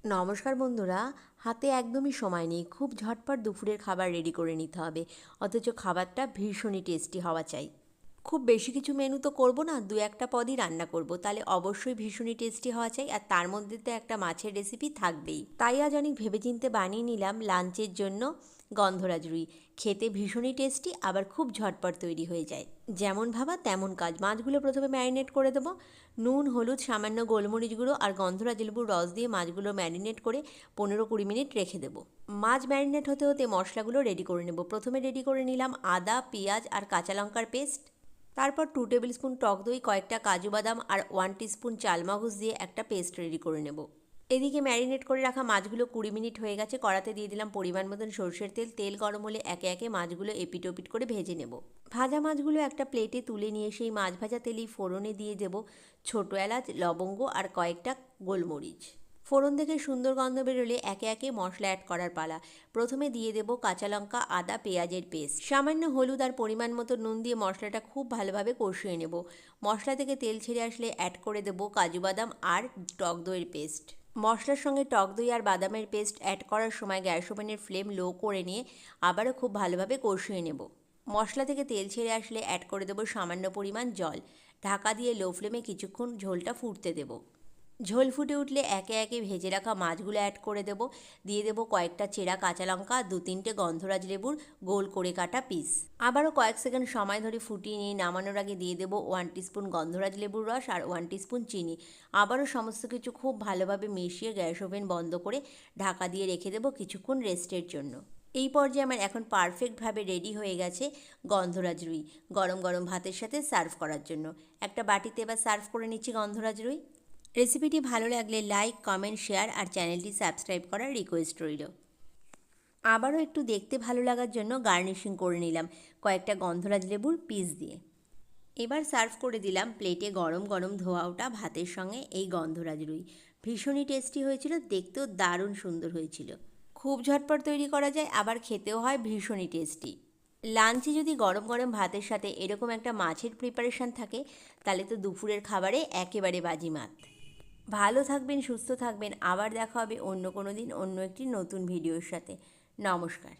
নমস্কার বন্ধুরা। হাতে একদমই সময় নেই, খুব ঝটপট দুপুরের খাবার রেডি করে নিতে হবে, অথচ খাবারটা ভীষণই টেস্টি হওয়া চাই। খুব বেশি কিছু মেনু তো করব না, দু একটা পদই রান্না করব, তাহলে অবশ্যই ভীষণই টেস্টি হওয়া চাই, আর তার মধ্যে তো একটা মাছের রেসিপি থাকবেই। তাই আজ অনেক ভেবেচিন্তে বানিয়ে নিলাম লাঞ্চের জন্য গন্ধরাজ রুই। খেতে ভীষণই টেস্টি, আবার খুব ঝটপট তৈরি হয়ে যায়। যেমন ভাবা তেমন কাজ। মাছগুলো প্রথমে ম্যারিনেট করে দেবো। নুন, হলুদ, সামান্য গোলমরিচ গুঁড়ো আর গন্ধরাজ লেবুর রস দিয়ে মাছগুলো ম্যারিনেট করে 15-20 মিনিট রেখে দেবো। মাছ ম্যারিনেট হতে হতে মশলাগুলো রেডি করে নেব। প্রথমে রেডি করে নিলাম আদা, পেঁয়াজ আর কাঁচা লঙ্কার পেস্ট। তারপর 2 টেবিল স্পুন টক দই, কয়েকটা কাজু বাদাম আর 1 টিস্পুন চালমগজ দিয়ে একটা পেস্ট রেডি করে নেব। এদিকে ম্যারিনেট করে রাখা মাছগুলো 20 মিনিট হয়ে গেছে। কড়াতে দিয়ে দিলাম পরিমাণ মতন সরষের তেল। তেল গরম হলে একে একে মাছগুলো এপিট ওপিট করে ভেজে নেব। ভাজা মাছগুলো একটা প্লেটে তুলে নিয়ে সেই মাছ ভাজা তেলেই ফোড়নে দিয়ে দেব ছোটো এলাচ, লবঙ্গ আর কয়েকটা গোলমরিচ। ফোড়ন থেকে সুন্দর গন্ধ বেরোলে একে একে মশলা অ্যাড করার পালা। প্রথমে দিয়ে দেব কাঁচা লঙ্কা, আদা, পেঁয়াজের পেস্ট, সামান্য হলুদ আর পরিমাণ মতো নুন দিয়ে মশলাটা খুব ভালোভাবে কষিয়ে নেব। মশলা থেকে তেল ছেড়ে আসলে অ্যাড করে দেব কাজু বাদাম আর টক দইয়ের পেস্ট। মশলার সঙ্গে টক দই আর বাদামের পেস্ট অ্যাড করার সময় গ্যাস ওভেনের ফ্লেম লো করে নিয়ে আবারও খুব ভালোভাবে কষিয়ে নেব। মশলা থেকে তেল ছেড়ে আসলে অ্যাড করে দেবো সামান্য পরিমাণ জল। ঢাকা দিয়ে লো ফ্লেমে কিছুক্ষণ ঝোলটা ফুটতে দেব। ঝোল ফুটে উঠলে একে একে ভেজে রাখা মাছগুলো অ্যাড করে দেব। দিয়ে দেব কয়েকটা চেরা কাঁচা লঙ্কা, 2-3টে গন্ধরাজ লেবুর গোল করে কাটা পিস। আবারও কয়েক সেকেন্ড সময় ধরে ফুটিয়ে নিয়ে নামানোর আগে দিয়ে দেব 1 টিস্পুন গন্ধরাজ লেবুর রস আর 1 টিস্পুন চিনি। আবারও সমস্ত কিছু খুব ভালোভাবে মিশিয়ে গ্যাস ওভেন বন্ধ করে ঢাকা দিয়ে রেখে দেব কিছুক্ষণ রেস্টের জন্য। এই পর্যায়ে আমার এখন পারফেক্টভাবে রেডি হয়ে গেছে গন্ধরাজ রুই, গরম গরম ভাতের সাথে সার্ভ করার জন্য। একটা বাটিতে এবার সার্ভ করে নিচ্ছি গন্ধরাজ রুই। রেসিপিটি ভালো লাগলে লাইক, কমেন্ট, শেয়ার আর চ্যানেলটি সাবস্ক্রাইব করার রিকোয়েস্ট রইল। আবারও একটু দেখতে ভালো লাগার জন্য গার্নিশিং করে নিলাম কয়েকটা গন্ধরাজ লেবুর পিস দিয়ে। এবার সার্ভ করে দিলাম প্লেটে গরম গরম ধোয়া ওঠা ভাতের সঙ্গে এই গন্ধরাজ রুই। ভীষণই টেস্টি হয়েছিল, দেখতেও দারুণ সুন্দর হয়েছিল। খুব ঝটপট তৈরি করা যায়, আবার খেতেও হয় ভীষণই টেস্টি। লাঞ্চে যদি গরম গরম ভাতের সাথে এরকম একটা মাছের প্রিপারেশান থাকে, তাহলে তো দুপুরের খাবারে একেবারে বাজিমাত। ভালো থাকবেন, সুস্থ থাকবেন। আবার দেখা হবে অন্য কোনো দিন অন্য একটি নতুন ভিডিওর সাথে। নমস্কার।